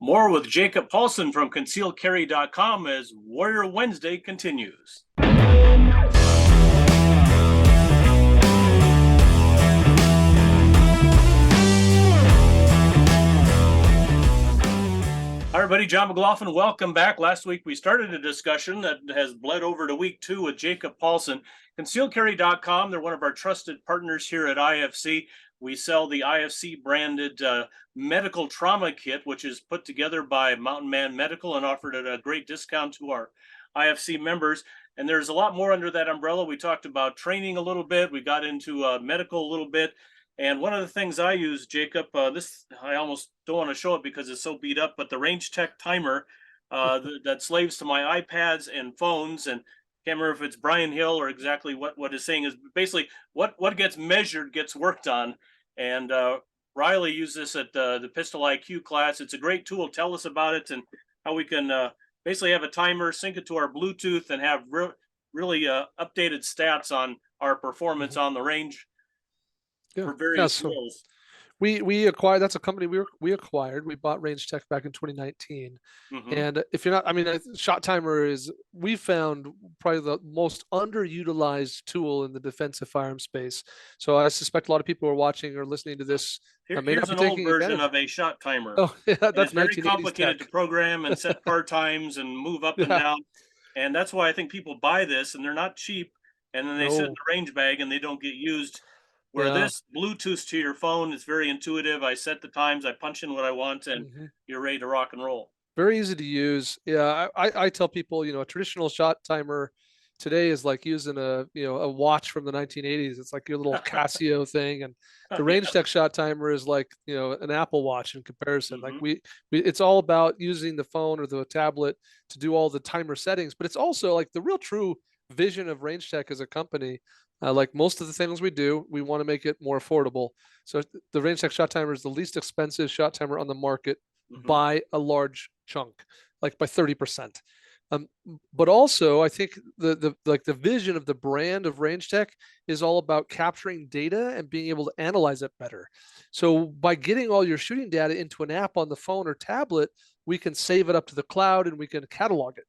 More with Jacob Paulsen from concealedcarry.com as Warrior Wednesday continues. Hi, everybody. John McLaughlin, welcome back. Last week, we started a discussion that has bled over to week 2 with Jacob Paulsen. Concealedcarry.com, they're one of our trusted partners here at IFC. We sell the IFC branded medical trauma kit, which is put together by Mountain Man Medical and offered at a great discount to our IFC members. And there's a lot more under that umbrella. We talked about training a little bit. We got into medical a little bit. And one of the things I use, Jacob, this I almost don't want to show it because it's so beat up, but the Range Tech timer that slaves to my iPads and phones, and can't remember if it's Brian Hill or exactly what it's saying is basically what gets measured gets worked on. And Riley used this at the Pistol IQ class. It's a great tool. Tell us about it and how we can basically have a timer, sync it to our Bluetooth, and have really updated stats on our performance on the range. For various skills. We acquired, that's a company we acquired. We bought Range Tech back in 2019. And if you're not, I mean, shot timer is, we found probably the most underutilized tool in the defensive firearm space. So I suspect a lot of people who are watching or listening to this here's an old version of a shot timer. Oh, yeah, that's very complicated to program and set par times and move up and down. And that's why I think people buy this, and they're not cheap. And then they sit in the range bag and they don't get used. Where this Bluetooth to your phone is very intuitive. I set the times, I punch in what I want, and you're ready to rock and roll. Very easy to use. Yeah, I tell people, a traditional shot timer today is like using a watch from the 1980s. It's like your little Casio thing, and the Range Tech shot timer is like an Apple Watch in comparison. Like it's all about using the phone or the tablet to do all the timer settings, but it's also like the real true vision of Range Tech as a company. Like most of the things we do, we want to make it more affordable. So the Range Tech shot timer is the least expensive shot timer on the market by a large chunk, like by 30%. But also, I think the vision of the brand of Range Tech is all about capturing data and being able to analyze it better. So by getting all your shooting data into an app on the phone or tablet, we can save it up to the cloud and we can catalog it.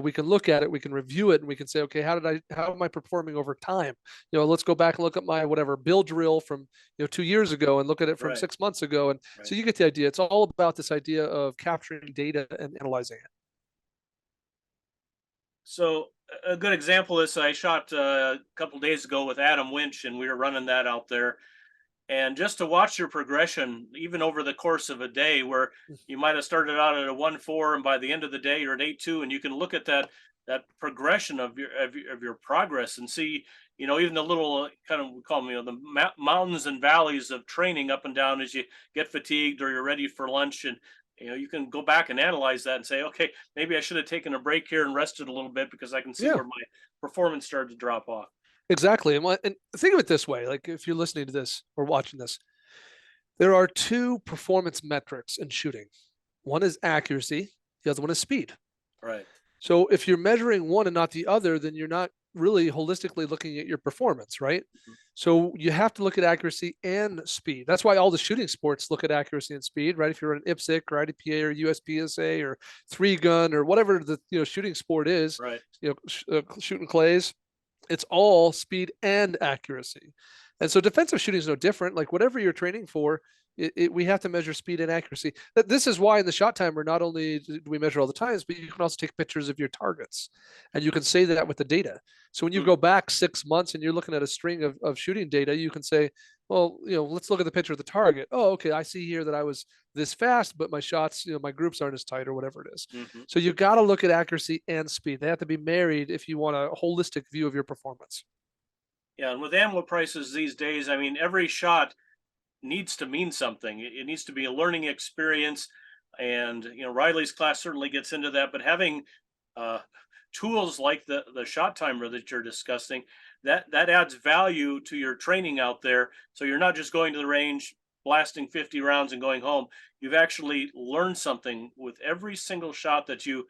We can look at it, we can review it, and we can say, okay, how am I performing over time? Let's go back and look at my whatever bill drill from 2 years ago and look at it from 6 months ago. And so you get the idea. It's all about this idea of capturing data and analyzing it. So a good example is I shot a couple days ago with Adam Winch, and we were running that out there. And just to watch your progression, even over the course of a day, where you might have started out at a 1.4, and by the end of the day you're at 8.2, and you can look at that progression of your progress and see, even the little kind of, we call them, the mountains and valleys of training up and down as you get fatigued or you're ready for lunch, and you can go back and analyze that and say, okay, maybe I should have taken a break here and rested a little bit because I can see where my performance started to drop off. Exactly. And think of it this way, like if you're listening to this or watching this, there are two performance metrics in shooting. One is accuracy, the other one is speed. Right. So if you're measuring one and not the other, then you're not really holistically looking at your performance, right? So you have to look at accuracy and speed. That's why all the shooting sports look at accuracy and speed, right? If you're an IPSC or IDPA or USPSA or 3-gun or whatever the shooting sport is, right? Shooting clays. It's all speed and accuracy. And so defensive shooting is no different. Like whatever you're training for, we have to measure speed and accuracy. This is why in the shot timer, not only do we measure all the times, but you can also take pictures of your targets. And you can say that with the data. So when you go back 6 months and you're looking at a string of shooting data, you can say, well, let's look at the picture of the target. Oh, okay, I see here that I was this fast, but my shots, my groups aren't as tight or whatever it is. So you got to look at accuracy and speed. They have to be married if you want a holistic view of your performance. Yeah, and with ammo prices these days, I mean, every shot needs to mean something. It needs to be a learning experience. And, Riley's class certainly gets into that, but having tools like the shot timer that you're discussing, that adds value to your training out there. So you're not just going to the range, blasting 50 rounds and going home. You've actually learned something with every single shot that you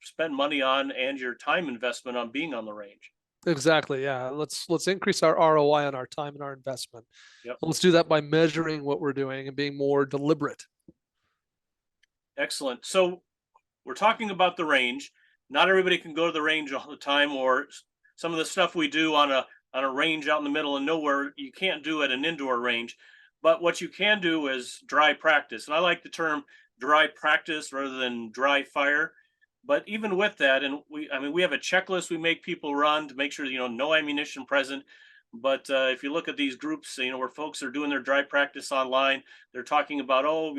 spend money on and your time investment on being on the range. Exactly. Yeah. Let's increase our ROI on our time and our investment. Yep. Let's do that by measuring what we're doing and being more deliberate. Excellent. So we're talking about the range. Not everybody can go to the range all the time, or some of the stuff we do on a range out in the middle of nowhere, you can't do at an indoor range. But what you can do is dry practice. And I like the term dry practice rather than dry fire. But even with that, and I mean, we have a checklist we make people run to make sure, no ammunition present. But if you look at these groups, where folks are doing their dry practice online, they're talking about, oh,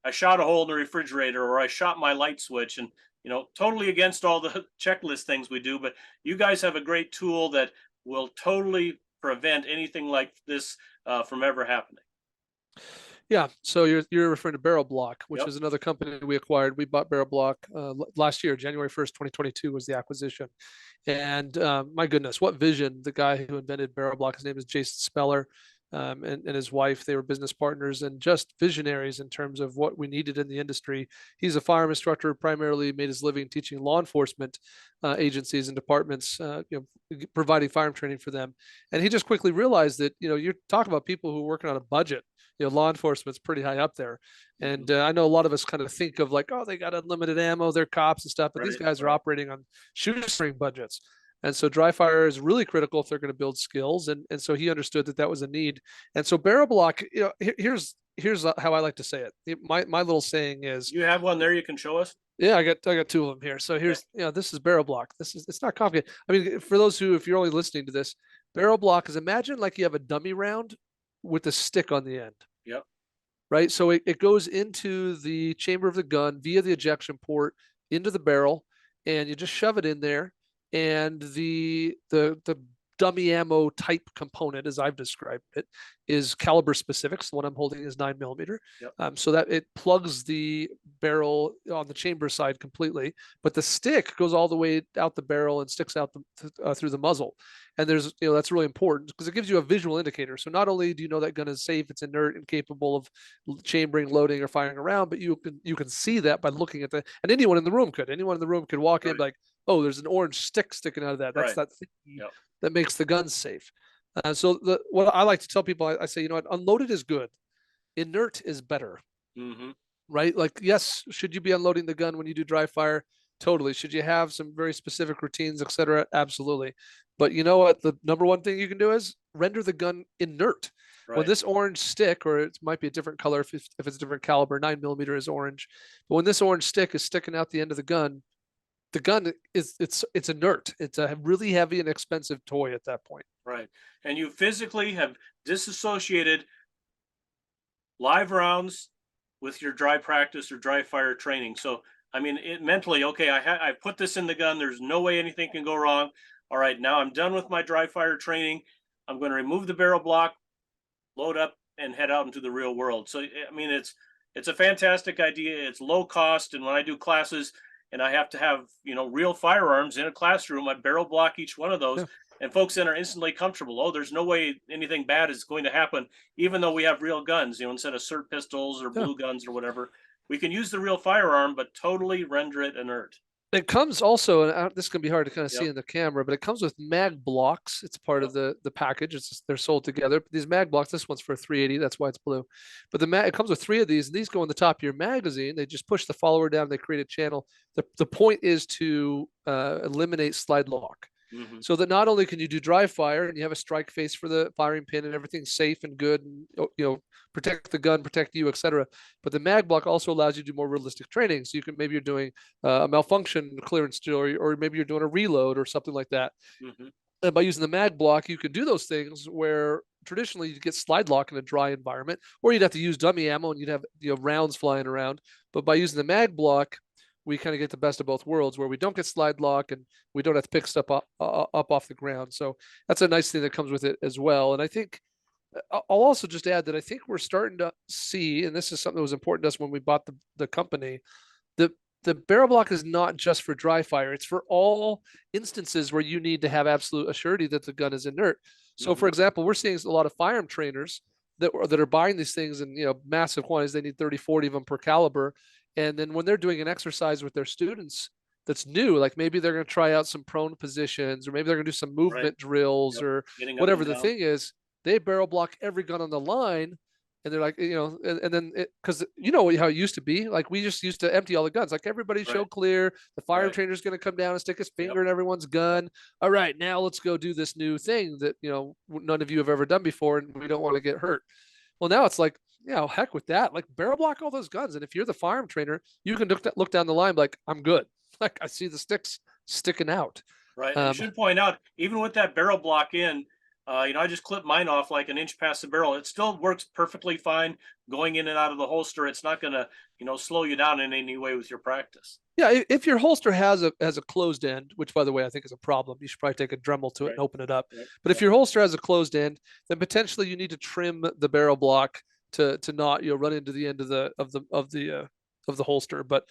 I shot a hole in the refrigerator, or I shot my light switch, and totally against all the checklist things we do. But you guys have a great tool that will totally prevent anything like this from ever happening. Yeah, so you're referring to Barrel Block, which Yep. is another company we acquired. We bought Barrel Block last year, January 1st, 2022 was the acquisition. And my goodness, what vision! The guy who invented Barrel Block, his name is Jason Speller, and his wife. They were business partners and just visionaries in terms of what we needed in the industry. He's a firearm instructor, primarily made his living teaching law enforcement agencies and departments, providing firearm training for them. And he just quickly realized that you're talking about people who are working on a budget. Law enforcement's pretty high up there. And I know a lot of us kind of think of like, oh, they got unlimited ammo, they're cops and stuff, but these guys are operating on shoestring budgets. And so dry fire is really critical if they're going to build skills. And so he understood that that was a need. And so Barrel Block, here's how I like to say it. My little saying is, You have one there you can show us? yeah, I got two of them here. So here's, this is Barrel Block. It's not complicated. I mean, for those who, if you're only listening to this, Barrel Block is, imagine like you have a dummy round with a stick on the end. Yep. Right. So it goes into the chamber of the gun via the ejection port into the barrel, and you just shove it in there. And the dummy ammo type component, as I've described it, is caliber specific. So the one I'm holding is 9mm. Yep. So that it plugs the barrel on the chamber side completely, but the stick goes all the way out the barrel and sticks out through the muzzle. And there's, that's really important because it gives you a visual indicator. So not only do you know that gun is safe, it's inert and capable of chambering, loading, or firing around, but you can see that by looking at and anyone in the room could walk in like, oh, there's an orange stick sticking out of that. That's that thing that makes the gun safe. So what I like to tell people, I say, unloaded is good, inert is better. Mm-hmm. Right? Like, yes, should you be unloading the gun when you do dry fire? Totally. Should you have some very specific routines, etc.? Absolutely. But you know what? The number one thing you can do is render the gun inert. When this orange stick, or it might be a different color if it's a different caliber, 9mm is orange. But when this orange stick is sticking out the end of the gun is it's inert. It's a really heavy and expensive toy at that point. Right. And you physically have disassociated live rounds with your dry practice or dry fire training. So, I mean, it mentally, okay, I put this in the gun. There's no way anything can go wrong. All right, now I'm done with my dry fire training. I'm going to remove the barrel block, load up, and head out into the real world. So, I mean, it's a fantastic idea. It's low cost. And when I do classes and I have to have, real firearms in a classroom, I barrel block each one of those. Yeah. And folks then are instantly comfortable. Oh, there's no way anything bad is going to happen, even though we have real guns, instead of SIRT pistols or blue guns or whatever. We can use the real firearm, but totally render it inert. It comes also, and this can be hard to kind of see in the camera, but it comes with mag blocks. It's part of the package. They're sold together. These mag blocks, this one's for 380. That's why it's blue. But it comes with 3 of these, and these go in the top of your magazine. They just push the follower down. They create a channel. The point is to eliminate slide lock. Mm-hmm. So that not only can you do dry fire and you have a strike face for the firing pin and everything's safe and good, and protect the gun, protect you, etc. But the mag block also allows you to do more realistic training. So maybe you're doing a malfunction clearance drill, or maybe you're doing a reload or something like that. Mm-hmm. And by using the mag block, you can do those things where traditionally you'd get slide lock in a dry environment, or you'd have to use dummy ammo and you'd have rounds flying around. But by using the mag block, we kind of get the best of both worlds, where we don't get slide lock and we don't have to pick stuff up off the ground. So that's a nice thing that comes with it as well. And I think I'll also just add that I think we're starting to see, and this is something that was important to us when we bought the company, the barrel block is not just for dry fire. It's for all instances where you need to have absolute assurity that the gun is inert. So for example, we're seeing a lot of firearm trainers that are buying these things in massive quantities. They need 30, 40 of them per caliber. And then when they're doing an exercise with their students that's new, like maybe they're going to try out some prone positions, or maybe they're going to do some movement drills or whatever the thing is, they barrel block every gun on the line. And they're like, and then because you know how it used to be, like we just used to empty all the guns, like everybody show Right. clear. The fire Right. trainer's going to come down and stick his Yep. finger in everyone's gun. All right, now let's go do this new thing that none of you have ever done before, and we don't want to get hurt. Well, now it's like, heck with that. Like barrel block all those guns, and if you're the firearm trainer, you can look down the line like, I'm good. Like I see the sticks sticking out. Right. And you Um, should point out, even with that barrel block in, I just clipped mine off like an inch past the barrel. It still works perfectly fine going in and out of the holster. It's not going to, slow you down in any way with your practice. Yeah, if your holster has a closed end, which by the way I think is a problem, you should probably take a Dremel to it Right. and open it up. Right. But if your holster has a closed end, then potentially you need to trim the barrel block to not run into the end of the holster. But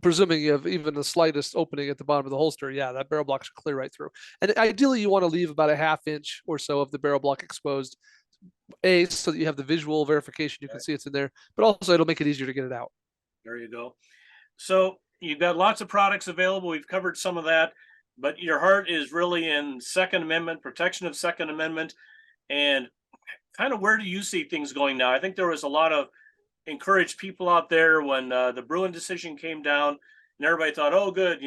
presuming you have even the slightest opening at the bottom of the holster, yeah, that barrel block should clear right through. And ideally, you want to leave about a ½ inch or so of the barrel block exposed, so that you have the visual verification, you can see it's in there, but also it'll make it easier to get it out. There you go. So you've got lots of products available. We've covered some of that, but your heart is really in Second Amendment, protection of Second Amendment, and kind of where do you see things going now? I think there was a lot of encouraged people out there when the Bruin decision came down, and everybody thought, "Oh, good,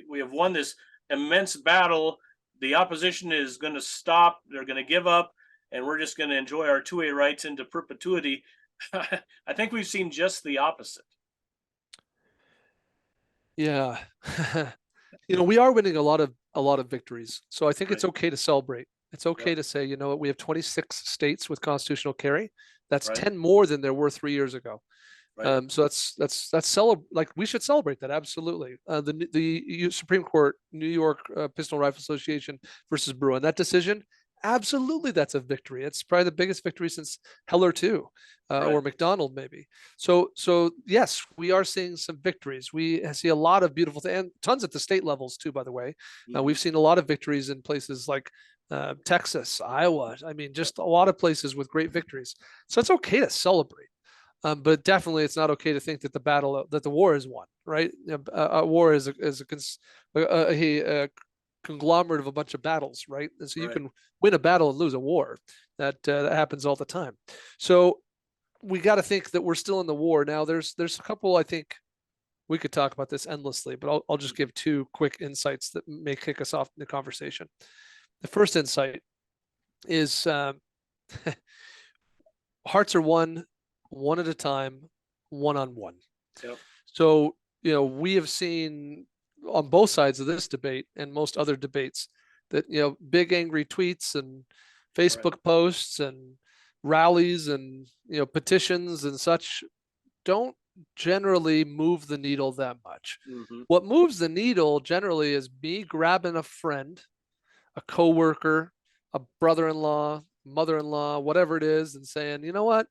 we have won this immense battle. The opposition is going to stop. They're going to give up, and we're just going to enjoy our 2A rights into perpetuity." I think we've seen just the opposite. Yeah. We are winning a lot of victories. So I think it's Right. okay to celebrate. It's okay Yep. to say, what, we have 26 states with constitutional carry. That's Right. 10 more than there were 3 years ago. Right. So like we should celebrate that. Absolutely. The Supreme Court, New York Pistol Rifle Association versus Bruin, that decision, absolutely, that's a victory. It's probably the biggest victory since Heller 2, Right. or McDonald maybe. So yes, we are seeing some victories. We see a lot of beautiful things, and tons at the state levels too. By the way, Mhm. we've seen a lot of victories in places like Texas, Iowa. I mean, just a lot of places with great victories. So it's okay to celebrate. But definitely, it's not okay to think that the war is won. Right? A war is a conglomerate of a bunch of battles, right? And so you Right. can win a battle and lose a war. That happens all the time. So we got to think that we're still in the war now. There's a couple. I think we could talk about this endlessly, but I'll just give two quick insights that may kick us off in the conversation. The first insight is hearts are won one at a time, one-on-one. Yep. So, we have seen on both sides of this debate and most other debates that, big angry tweets and Facebook Right. posts and rallies and, petitions and such don't generally move the needle that much. Mm-hmm. What moves the needle generally is me grabbing a friend, a coworker, a brother-in-law, mother-in-law, whatever it is, and saying, you know what?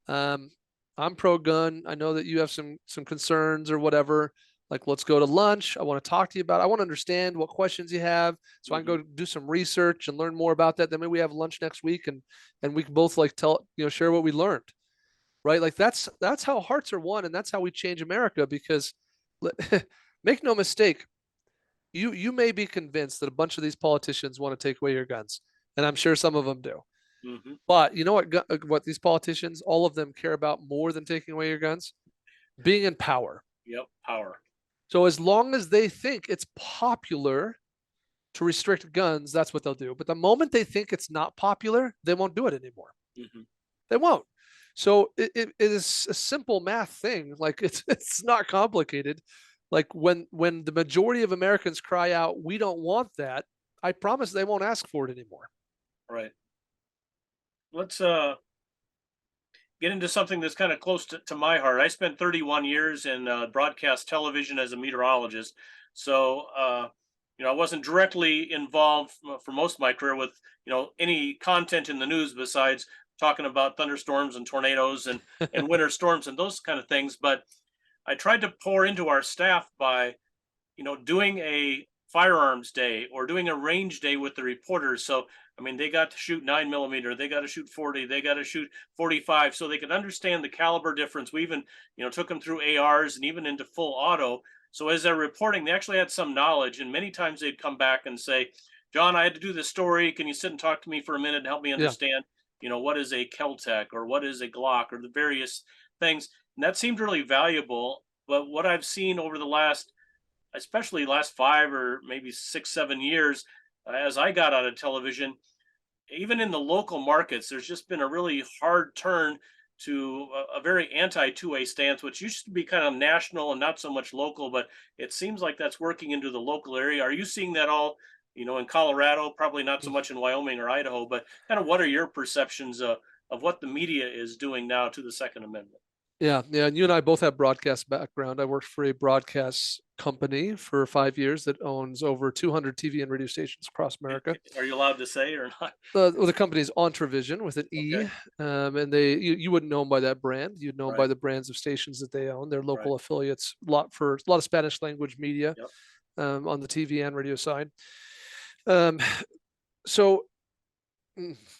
I'm pro-gun. I know that you have some concerns or whatever. Like, let's go to lunch. I want to talk to you about it. I want to understand what questions you have, so I can go do some research and learn more about that. Then maybe we have lunch next week, and we can both like share what we learned. Right? Like that's how hearts are won, and that's how we change America. Because make no mistake, you may be convinced that a bunch of these politicians want to take away your guns, and I'm sure some of them do. Mm-hmm. But you know what these politicians, all of them, care about more than taking away your guns? Being in power. Yep. Power. So as long as they think it's popular to restrict guns, that's what they'll do. But the moment they think it's not popular, they won't do it anymore. Mm-hmm. They won't. So it is a simple math thing. Like it's not complicated. Like when the majority of Americans cry out, "We don't want that," I promise they won't ask for it anymore. Right. Let's get into something that's kind of close to my heart. I spent 31 years in broadcast television as a meteorologist. So, I wasn't directly involved for most of my career with, any content in the news besides talking about thunderstorms and tornadoes and winter storms and those kind of things. But I tried to pour into our staff by, doing a firearms day or doing a range day with the reporters. So, I mean, they got to shoot 9mm, they got to shoot 40, they got to shoot 45, so they could understand the caliber difference. We even, took them through ARs and even into full auto. So as they're reporting, they actually had some knowledge, and many times they'd come back and say, "John, I had to do this story. Can you sit and talk to me for a minute and help me Yeah. understand?" what is a Keltec or what is a Glock or the various things. And that seemed really valuable. But what I've seen over the especially last 5 or maybe 6, 7 years, as I got out of television, even in the local markets, there's just been a really hard turn to a very anti two-way stance, which used to be kind of national and not so much local, but it seems like that's working into the local area. Are you seeing that all, in Colorado, probably not so much in Wyoming or Idaho, but kind of what are your perceptions of what the media is doing now to the Second Amendment? Yeah, yeah. And you and I both have broadcast background. I worked for a broadcast company for 5 years that owns over 200 TV and radio stations across America. Are you allowed to say or not? Well, the company is Entravision with an E, Okay. and you wouldn't know them by that brand. You'd know them by Right. the brands of stations that they own. They're Right. local affiliates, a lot of Spanish language media Yep. on the TV and radio side. Um, so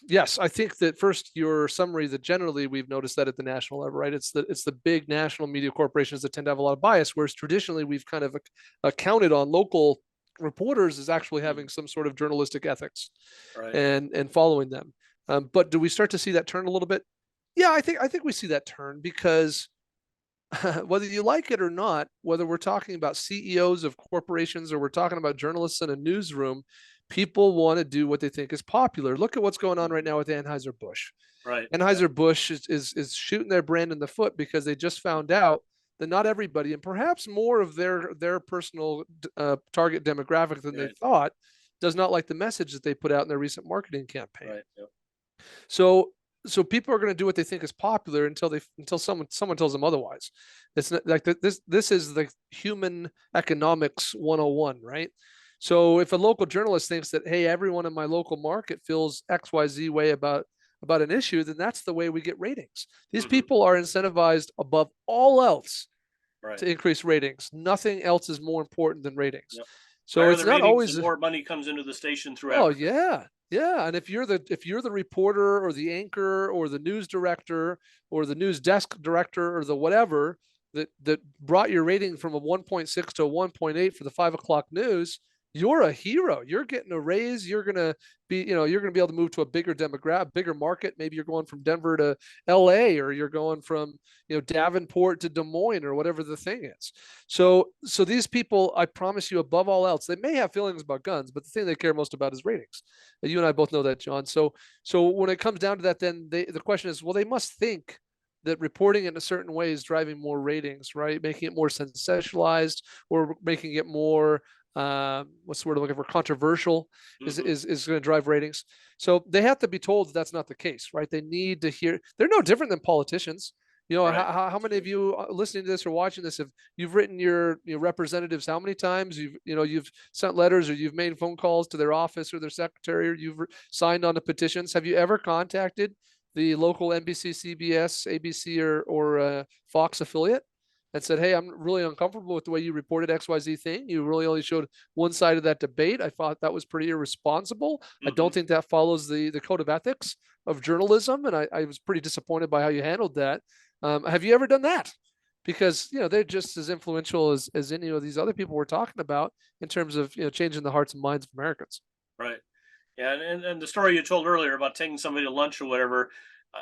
yes, I think that first your summary that generally we've noticed that at the national level, right? It's the big national media corporations that tend to have a lot of bias, whereas traditionally we've kind of accounted on local reporters as actually having some sort of journalistic ethics Right. and following them. But do we start to see that turn a little bit? Yeah, I think we see that turn because whether you like it or not, whether we're talking about CEOs of corporations or we're talking about journalists in a newsroom, people want to do what they think is popular. Look at what's going on right now with Anheuser-Busch. Right. Yeah. Anheuser-Busch is shooting their brand in the foot because they just found out that not everybody, and perhaps more of their personal target demographic than they Right. thought, does not like the message that they put out in their recent marketing campaign. Right. Yep. So people are going to do what they think is popular until someone tells them otherwise. It's not, like this is the human economics 101, right? So if a local journalist thinks that, hey, everyone in my local market feels XYZ way about an issue, then that's the way we get ratings. These people are incentivized above all else Right. to increase ratings. Nothing else is more important than ratings. Yep. So Higher it's the not ratings, always the more money comes into the station through oh advertising. yeah. And if you're the reporter or the anchor or the news director or the news desk director or the whatever that brought your rating from a 1.6 to a 1.8 for the 5 o'clock news, you're a hero. You're getting a raise. You're gonna be able to move to a bigger demographic, bigger market. Maybe you're going from Denver to LA, or you're going from Davenport to Des Moines, or whatever the thing is. So these people, I promise you, above all else, they may have feelings about guns, but the thing they care most about is ratings. And you and I both know that, John. So when it comes down to that, then the question is, well, they must think that reporting in a certain way is driving more ratings, right? Making it more sensationalized or making it more what's the word I'm looking for? Controversial is going to drive ratings. So they have to be told that that's not the case, right? They need to hear. They're no different than politicians. Right. How many of you listening to this or watching this, if you've written your representatives, how many times you've sent letters or you've made phone calls to their office or their secretary, or you've signed on to petitions? Have you ever contacted the local NBC, CBS, ABC, or Fox affiliate and said, hey, I'm really uncomfortable with the way you reported XYZ thing. You really only showed one side of that debate. I thought that was pretty irresponsible. I don't think that follows the code of ethics of journalism. And I was pretty disappointed by how you handled that. Have you ever done that? Because, they're just as influential as any of these other people we're talking about in terms of, changing the hearts and minds of Americans. Right. Yeah. And the story you told earlier about taking somebody to lunch or whatever,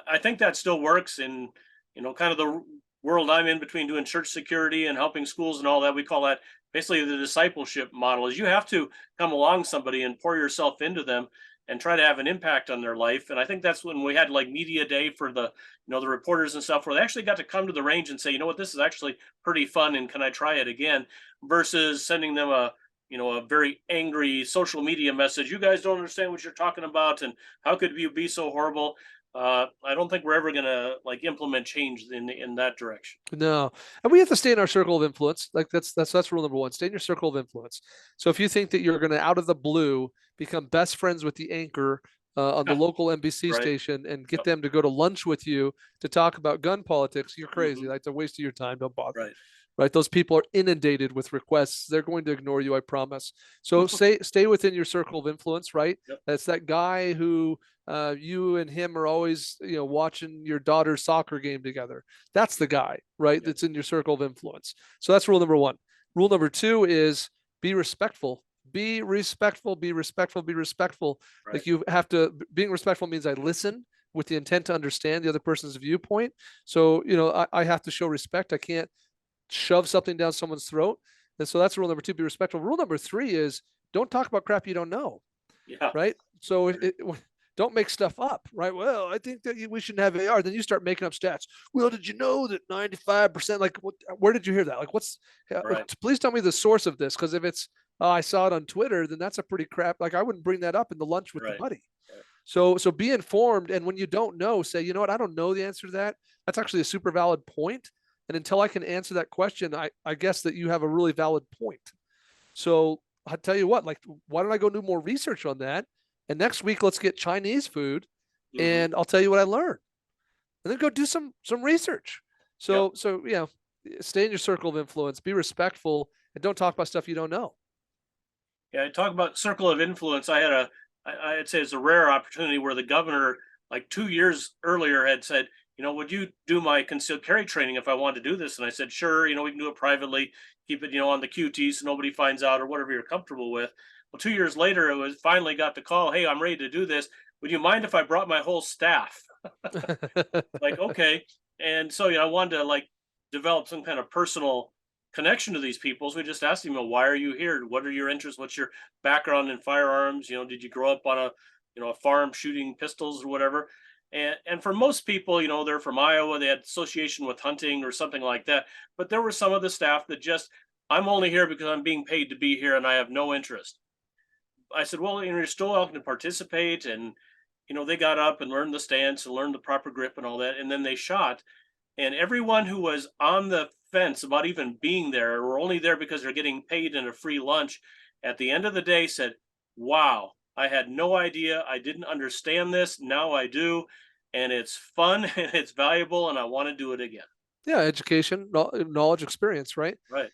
I think that still works in, kind of the world I'm in between doing church security and helping schools and all that. We call that basically the discipleship model. Is you have to come along somebody and pour yourself into them and try to have an impact on their life. And I think that's when we had like media day for the the reporters and stuff, where they actually got to come to the range and say, you know what, this is actually pretty fun and can I try it again, versus sending them a a very angry social media message. You guys don't understand what you're talking about, and how could you be so horrible? I don't think we're ever going to like implement change in that direction. No, and we have to stay in our circle of influence. Like that's rule number one. Stay in your circle of influence. So if you think that you're going to out of the blue become best friends with the anchor on the local NBC Right. station and get them to go to lunch with you to talk about gun politics, you're crazy. That's a waste of your time. Don't bother. Right. Right, those people are inundated with requests. They're going to ignore you, I promise. So stay within your circle of influence, right? Yep. That's that guy who you and him are always watching your daughter's soccer game together. That's the guy, right? Yep. That's in your circle of influence. So that's rule number one. Rule number two is be respectful. Be respectful. Be respectful. Be respectful. Right. Like you have to. Being respectful means I listen. with the intent to understand the other person's viewpoint. So, I have to show respect. I can't shove something down someone's throat. And so that's rule number 2, be respectful. Rule number 3 is don't talk about crap you don't know. Yeah. Right. So don't make stuff up. Right. Well, I think that we shouldn't have AR. Then you start making up stats. Well, did you know that 95%, like, where did you hear that? Like, Right. please tell me the source of this. Cause if it's, oh, I saw it on Twitter, then that's a pretty crap. Like, I wouldn't bring that up in the lunch with the Right. buddy. Right. So be informed. And when you don't know, say, you know what, I don't know the answer to that. That's actually a super valid point. And until I can answer that question, I guess that you have a really valid point. So I'll tell you what, like, why don't I go do more research on that? And next week, let's get Chinese food, Mhm. and I'll tell you what I learned. And then go do some research. Yep. So stay in your circle of influence, be respectful, and don't talk about stuff you don't know. Yeah, talk about circle of influence. I'd say it's a rare opportunity where the governor, like 2 years earlier, had said, would you do my concealed carry training if I wanted to do this? And I said, sure, we can do it privately, keep it, on the QT so nobody finds out or whatever you're comfortable with. Well, 2 years later, it was finally got the call. Hey, I'm ready to do this. Would you mind if I brought my whole staff? Like, okay. And so, I wanted to like develop some kind of personal connection to these people. So we just asked him, why are you here? What are your interests? What's your background in firearms? Did you grow up on a farm shooting pistols or whatever? And for most people, they're from Iowa, they had association with hunting or something like that. But there were some of the staff that just, I'm only here because I'm being paid to be here and I have no interest. I said, well, you're still welcome to participate. And, they got up and learned the stance and learned the proper grip and all that. And then they shot. And everyone who was on the fence about even being there or only there because they're getting paid in a free lunch at the end of the day said, wow, I had no idea. I didn't understand this. Now I do. And it's fun and it's valuable and I want to do it again. Yeah, education, knowledge, experience, right? Right.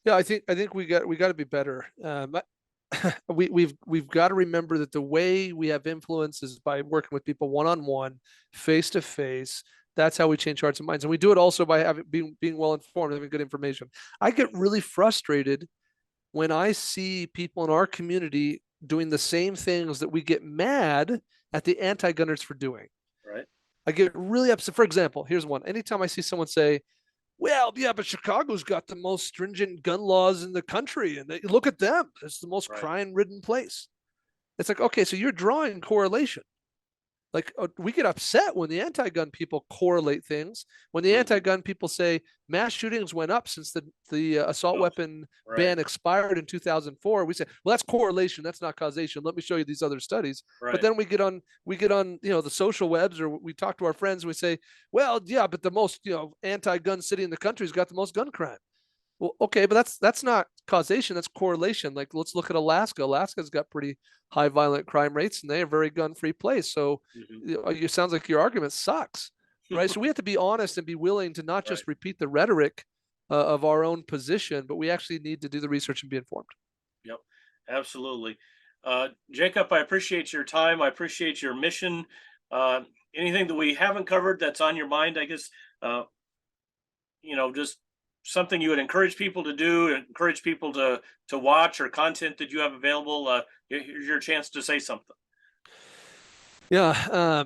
Yeah, I think we got to be better. We've got to remember that the way we have influence is by working with people one on one, face to face. That's how we change hearts and minds, and we do it also by being well informed, having good information. I get really frustrated when I see people in our community doing the same things that we get mad at the anti-gunners for doing. Right. I get really upset. For example, here's one. Anytime I see someone say, well, yeah, but Chicago's got the most stringent gun laws in the country, and look at them. It's the most Right. crime-ridden place. It's like, okay, so you're drawing correlation. Like, we get upset when the anti-gun people correlate things. When the anti-gun people say mass shootings went up since the assault weapon ban expired in 2004, we say, well, that's correlation. That's not causation. Let me show you these other studies. Right. But then we get on the social webs, or we talk to our friends and we say, well, yeah, but the most anti-gun city in the country's got the most gun crime. Well, okay, but that's not causation. That's correlation. Like, let's look at Alaska. Alaska's got pretty high violent crime rates, and they're a very gun-free place. So, it sounds like your argument sucks, right? So we have to be honest and be willing to not just repeat the rhetoric of our own position, but we actually need to do the research and be informed. Yep, absolutely. Jacob, I appreciate your time. I appreciate your mission. Anything that we haven't covered that's on your mind, I guess, just something you would encourage people to do, encourage people to watch, or content that you have available. Here's your chance to say something. Yeah,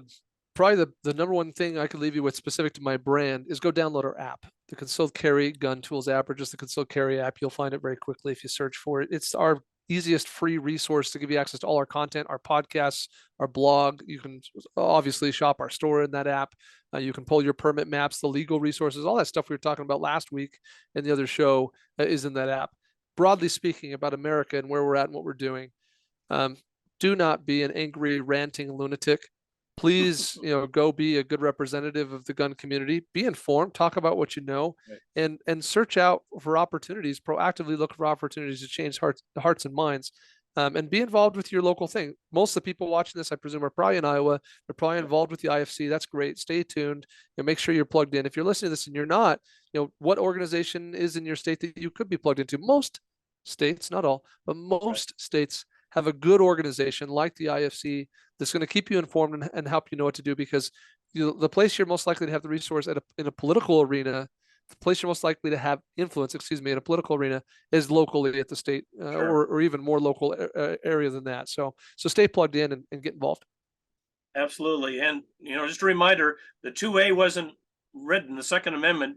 probably the number one thing I could leave you with specific to my brand is go download our app, the Concealed Carry Gun Tools app, or just the Concealed Carry app. You'll find it very quickly if you search for it. It's our easiest free resource to give you access to all our content, our podcasts, our blog. You can obviously shop our store in that app. You can pull your permit maps, the legal resources, all that stuff we were talking about last week and the other show is in that app. Broadly speaking, about America and where we're at and what we're doing, do not be an angry, ranting lunatic. Please, go be a good representative of the gun community. Be informed, talk about what you know, and search out for opportunities. Proactively look for opportunities to change hearts and minds, and be involved with your local thing. Most of the people watching this, I presume, are probably in Iowa. They're probably involved with the IFC. That's great. Stay tuned and make sure you're plugged in. If you're listening to this and you're not, what organization is in your state that you could be plugged into? Most states, not all, but most states have a good organization like the IFC that's going to keep you informed and help you know what to do, because the place you're most likely to have the resource in a political arena, the place you're most likely to have influence, in a political arena, is locally at the state or even more local area than that. So stay plugged in and get involved. Absolutely. And, just a reminder, the 2A wasn't written, the Second Amendment,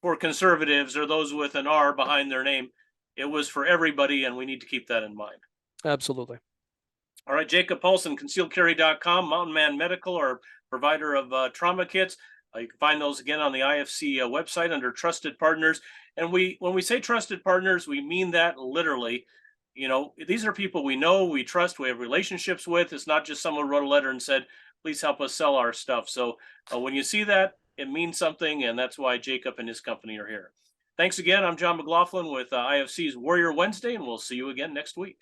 for conservatives or those with an R behind their name. It was for everybody, and we need to keep that in mind. Absolutely. All right, Jacob Paulsen, concealedcarry.com, Mountain Man Medical, or provider of trauma kits. You can find those again on the IFC website under Trusted Partners. And when we say trusted partners, we mean that literally. These are people we know, we trust, we have relationships with. It's not just someone wrote a letter and said, please help us sell our stuff. So when you see that, it means something, and that's why Jacob and his company are here. Thanks again. I'm John McLaughlin with IFC's Warrior Wednesday, and we'll see you again next week.